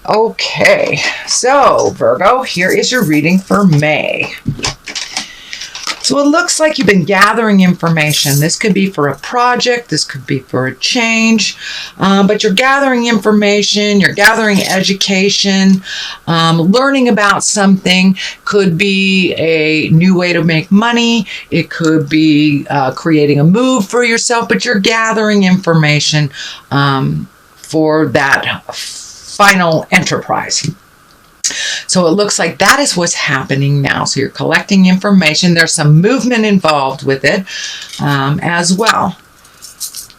Okay, so Virgo, here is your reading for May. So it looks like you've been gathering information. This could be for a project, this could be for a change, but you're gathering information, you're gathering education, learning about something. Could be a new way to make money, it could be creating a move for yourself, but you're gathering information for that final enterprise. So it looks like that is what's happening now. So you're collecting information. There's some movement involved with it as well.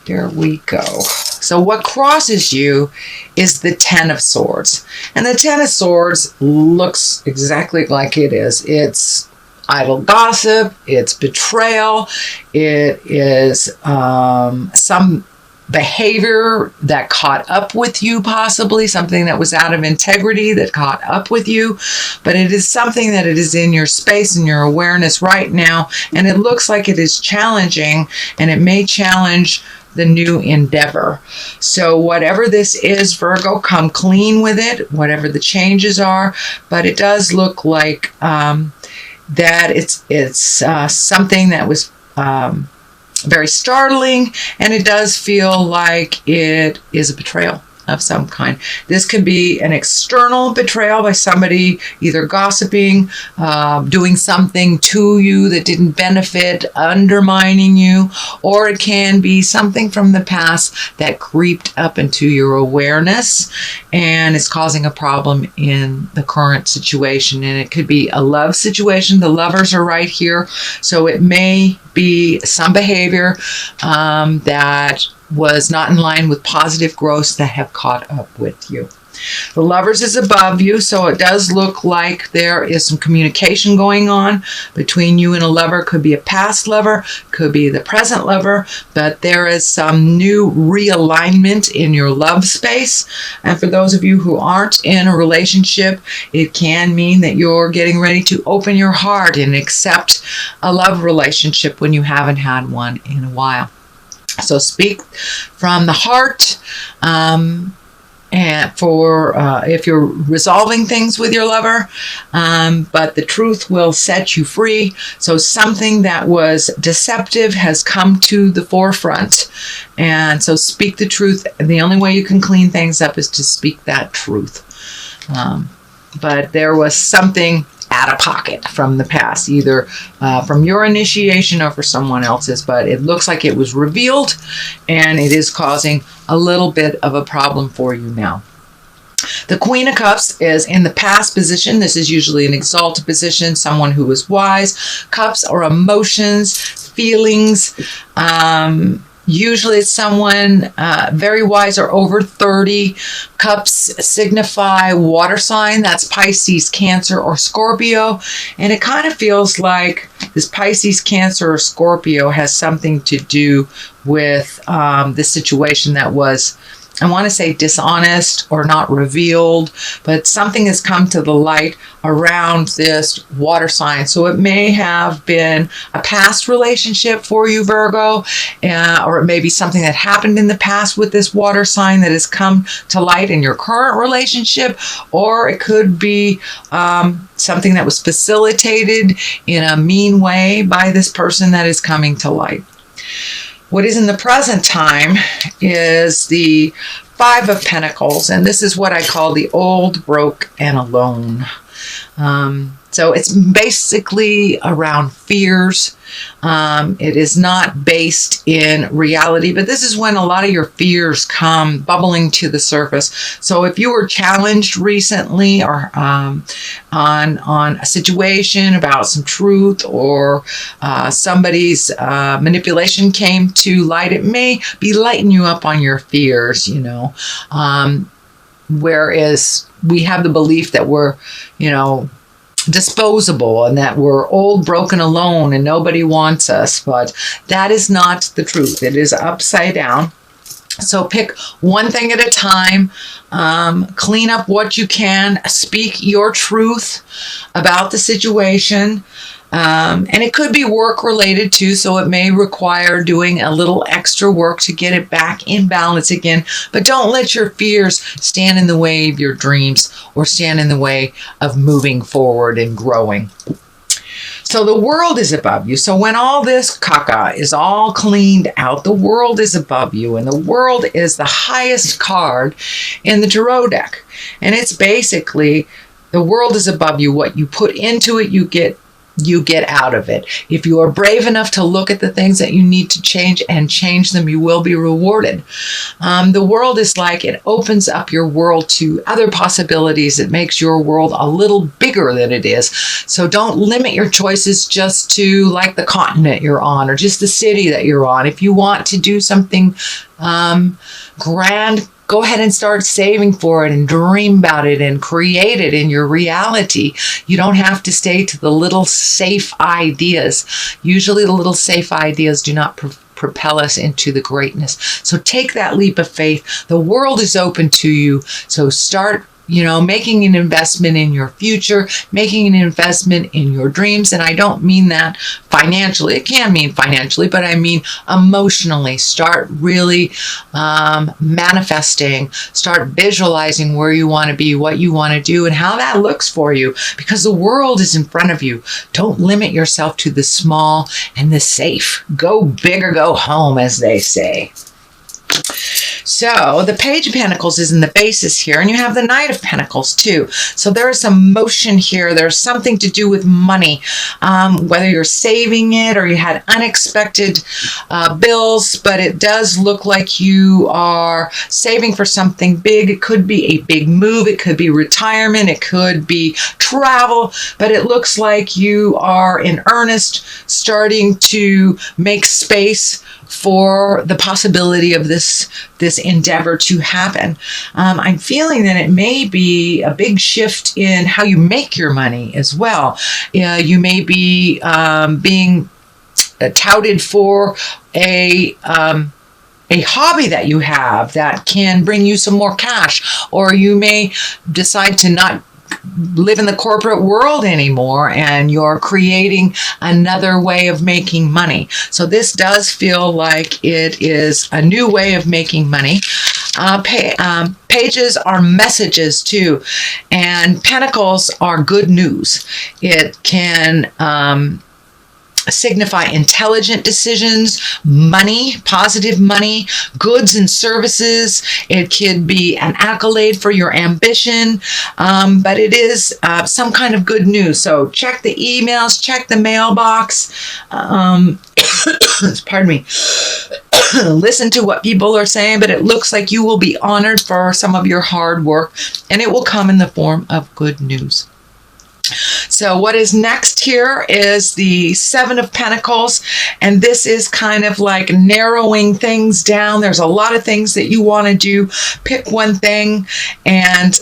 There we go. So what crosses you is the Ten of Swords. And the Ten of Swords looks exactly like it is. It's idle gossip. It's betrayal. It is some behavior that caught up with you, possibly something that was out of integrity that caught up with you, but it is something that it is in your space and your awareness right now, and it looks like it is challenging, and it may challenge the new endeavor. So whatever this is, Virgo, come clean with it, whatever the changes are, but it does look like that it's something that was very startling, and it does feel like it is a betrayal of some kind. This could be an external betrayal by somebody either gossiping, doing something to you that didn't benefit, undermining you, or it can be something from the past that creeped up into your awareness and is causing a problem in the current situation. And it could be a love situation. The lovers are right here. So it may be some behavior that was not in line with positive growths that have caught up with you. The Lovers is above you, so it does look like there is some communication going on between you and a lover. Could be a past lover, could be the present lover, but there is some new realignment in your love space. And for those of you who aren't in a relationship, it can mean that you're getting ready to open your heart and accept a love relationship when you haven't had one in a while. So speak from the heart, and for if you're resolving things with your lover, but the truth will set you free. So something that was deceptive has come to the forefront, and so speak the truth. The only way you can clean things up is to speak that truth. But there was something out of pocket from the past, either from your initiation or for someone else's, but it looks like it was revealed, and it is causing a little bit of a problem for you now. The Queen of Cups is in the past position. This is usually an exalted position, someone who is wise. Cups are emotions, feelings. Usually it's someone very wise or over 30. Cups signify water sign. That's Pisces, Cancer, or Scorpio. And it kind of feels like this Pisces, Cancer, or Scorpio has something to do with this situation that was, I want to say, dishonest or not revealed, but something has come to the light around this water sign. So it may have been a past relationship for you, Virgo, or it may be something that happened in the past with this water sign that has come to light in your current relationship, or it could be something that was facilitated in a mean way by this person that is coming to light. What is in the present time is the Five of Pentacles, and this is what I call the old, broke, and alone. So it's basically around fears. It is not based in reality, but this is when a lot of your fears come bubbling to the surface. So if you were challenged recently or on a situation about some truth, or somebody's manipulation came to light, it may be lighting you up on your fears, you know. Whereas we have the belief that we're, you know, disposable and that we're old, broken, alone, and nobody wants us. But that is not the truth. It is upside down. So pick one thing at a time, clean up what you can, speak your truth about the situation, And it could be work related too, so it may require doing a little extra work to get it back in balance again. But don't let your fears stand in the way of your dreams or stand in the way of moving forward and growing. So the world is above you. So when all this caca is all cleaned out, the world is above you. And the world is the highest card in the tarot deck. And it's basically, the world is above you. What you put into it, you get out of it. If you are brave enough to look at the things that you need to change and change them, you will be rewarded. The world is like, it opens up your world to other possibilities. It makes your world a little bigger than it is. So don't limit your choices just to like the continent you're on or just the city that you're on. If you want to do something grand, go ahead and start saving for it and dream about it and create it in your reality. You don't have to stay to the little safe ideas. Usually the little safe ideas do not propel us into the greatness. So take that leap of faith. The world is open to you. So start making an investment in your future, making an investment in your dreams. And I don't mean that financially. It can mean financially, but I mean emotionally. Start really manifesting, start visualizing where you want to be, what you want to do, and how that looks for you, because the world is in front of you. Don't limit yourself to the small and the safe. Go big or go home, as they say. So the Page of Pentacles is in the basis here, and you have the Knight of Pentacles too. So there is some motion here. There's something to do with money, whether you're saving it or you had unexpected bills, but it does look like you are saving for something big. It could be a big move. It could be retirement. It could be travel, but it looks like you are in earnest starting to make space for the possibility of this endeavor to happen. I'm feeling that it may be a big shift in how you make your money as well. You may be being touted for a hobby that you have that can bring you some more cash, or you may decide to not live in the corporate world anymore, and you're creating another way of making money. So this does feel like it is a new way of making money. Pages are messages too, and pentacles are good news. It can signify intelligent decisions, money, positive money, goods and services. It could be an accolade for your ambition, but it is some kind of good news. So check the emails, check the mailbox. Pardon me. Listen to what people are saying, but it looks like you will be honored for some of your hard work, and it will come in the form of good news. So what is next here is the Seven of Pentacles, and this is kind of like narrowing things down. There's a lot of things that you want to do. Pick one thing and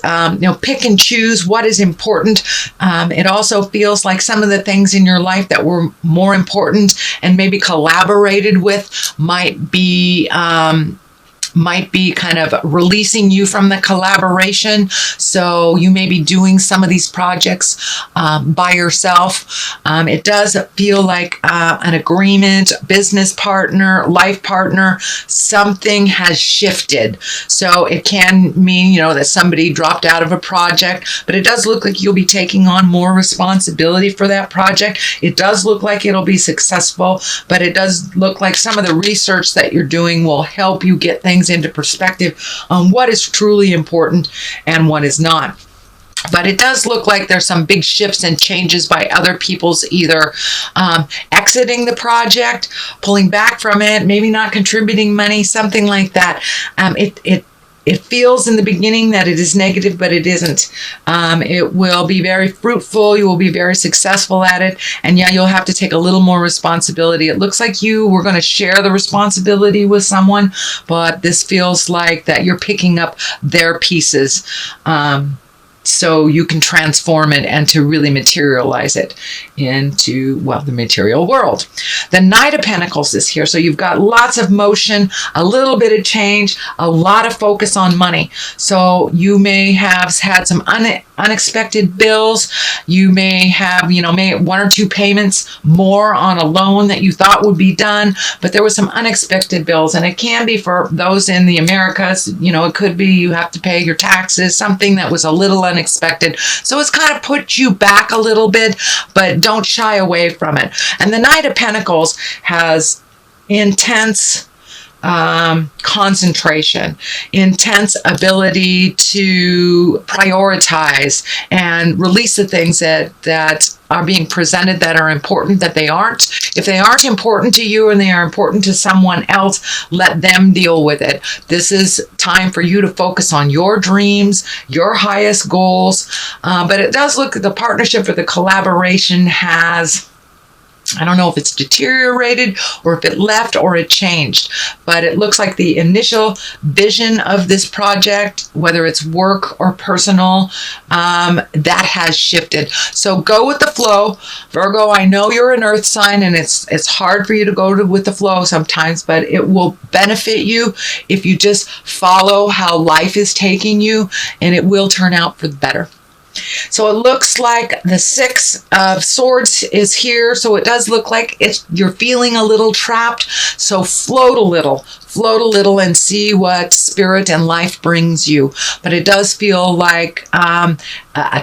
pick and choose what is important. It also feels like some of the things in your life that were more important and maybe collaborated with might be kind of releasing you from the collaboration. So you may be doing some of these projects by yourself. It does feel like an agreement, business partner, life partner, something has shifted. So it can mean, that somebody dropped out of a project, but it does look like you'll be taking on more responsibility for that project. It does look like it'll be successful, but it does look like some of the research that you're doing will help you get things into perspective on what is truly important and what is not. But it does look like there's some big shifts and changes by other people's either exiting the project, pulling back from it, maybe not contributing money, something like that. It feels in the beginning that it is negative, but it isn't. It will be very fruitful. You will be very successful at it. And yeah, you'll have to take a little more responsibility. It looks like you were going to share the responsibility with someone, but this feels like that you're picking up their pieces. so you can transform it and to really materialize it into, well, the material world. The Knight of Pentacles is here. So you've got lots of motion, a little bit of change, a lot of focus on money. So you may have had some unexpected bills. You may have, may one or two payments more on a loan that you thought would be done, but there was some unexpected bills. And it can be for those in the Americas, it could be you have to pay your taxes, something that was a little unexpected. So it's kind of put you back a little bit, but don't shy away from it. And the Knight of Pentacles has intense concentration, intense ability to prioritize and release the things that are being presented that are important, that they aren't. If they aren't important to you and they are important to someone else, let them deal with it. This is time for you to focus on your dreams, your highest goals. But it does look, the partnership or the collaboration has, I don't know if it's deteriorated or if it left or it changed, but it looks like the initial vision of this project, whether it's work or personal, that has shifted. So go with the flow. Virgo, I know you're an earth sign and it's hard for you to go with the flow sometimes, but it will benefit you if you just follow how life is taking you, and it will turn out for the better. So it looks like the Six of Swords is here. So it does look like you're feeling a little trapped. So float a little and see what spirit and life brings you. But it does feel like a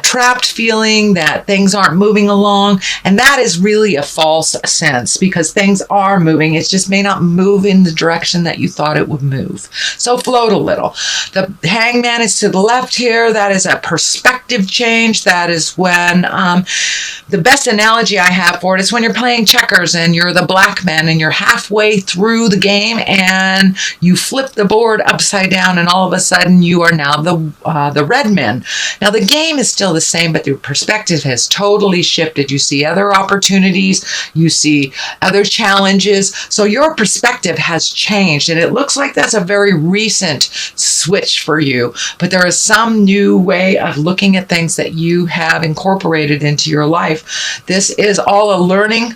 trapped feeling that things aren't moving along. And that is really a false sense, because things are moving. It just may not move in the direction that you thought it would move. So float a little. The Hangman is to the left here. That is a perspective change. That is when the best analogy I have for it is when you're playing checkers and you're the black man and you're halfway through the game and you flip the board upside down and all of a sudden you are now the red man. Now the game is still the same, but the perspective has totally shifted. You see other opportunities, you see other challenges. So your perspective has changed, and it looks like that's a very recent switch for you. But there is some new way of looking at things that you have incorporated into your life. This is all a learning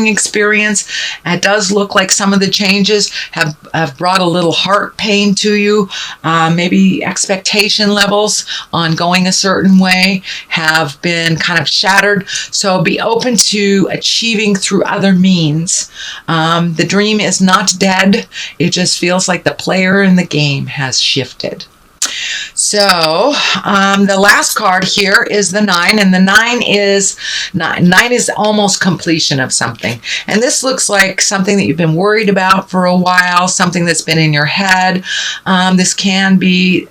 experience. It does look like some of the changes have brought a little heart pain to you. Maybe expectation levels on going a certain way have been kind of shattered. So be open to achieving through other means. The dream is not dead. It just feels like the player in the game has shifted. So the last card here is the 9, and the 9 is almost completion of something. And this looks like something that you've been worried about for a while, something that's been in your head. This can be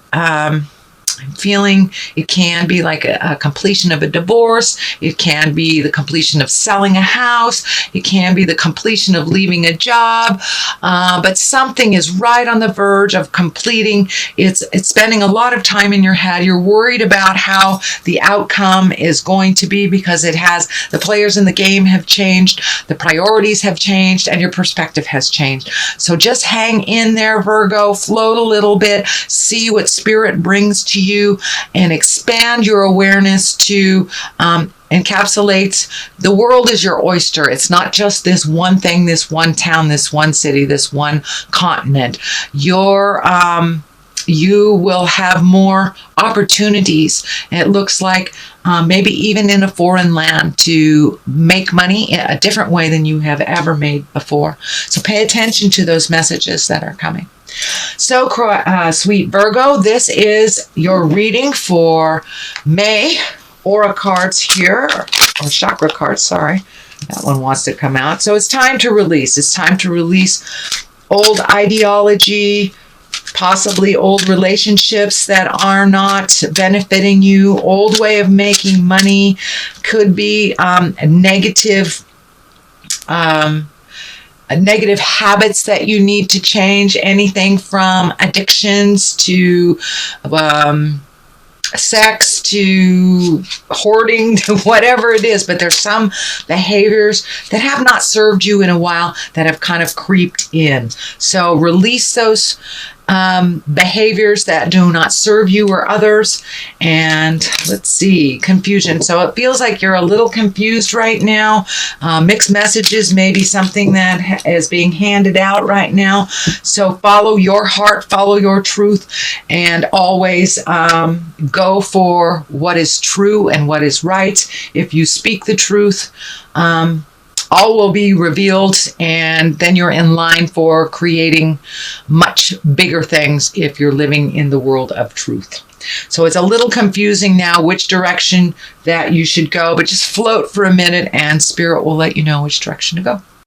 I'm feeling it can be like a completion of a divorce. It can be the completion of selling a house. It can be the completion of leaving a job. But something is right on the verge of completing. It's spending a lot of time in your head. You're worried about how the outcome is going to be because the players in the game have changed, the priorities have changed, and your perspective has changed. So just hang in there, Virgo, float a little bit, see what spirit brings to you, and expand your awareness to encapsulate the world is your oyster. It's not just this one thing, this one town, this one city, this one continent. You will have more opportunities. It looks like maybe even in a foreign land to make money in a different way than you have ever made before. So pay attention to those messages that are coming. So, sweet Virgo, this is your reading for May. Aura cards here, or chakra cards, sorry. That one wants to come out. So it's time to release. It's time to release old ideology, possibly old relationships that are not benefiting you, old way of making money, could be negative habits that you need to change, anything from addictions to sex to hoarding to whatever it is. But there's some behaviors that have not served you in a while that have kind of creeped in. So release those behaviors that do not serve you or others. And let's see, confusion. So it feels like you're a little confused right now. Mixed messages may be something that is being handed out right now. So follow your heart, follow your truth, and always go for what is true and what is right. If you speak the truth, all will be revealed, and then you're in line for creating much bigger things if you're living in the world of truth. So it's a little confusing now which direction that you should go, but just float for a minute and Spirit will let you know which direction to go.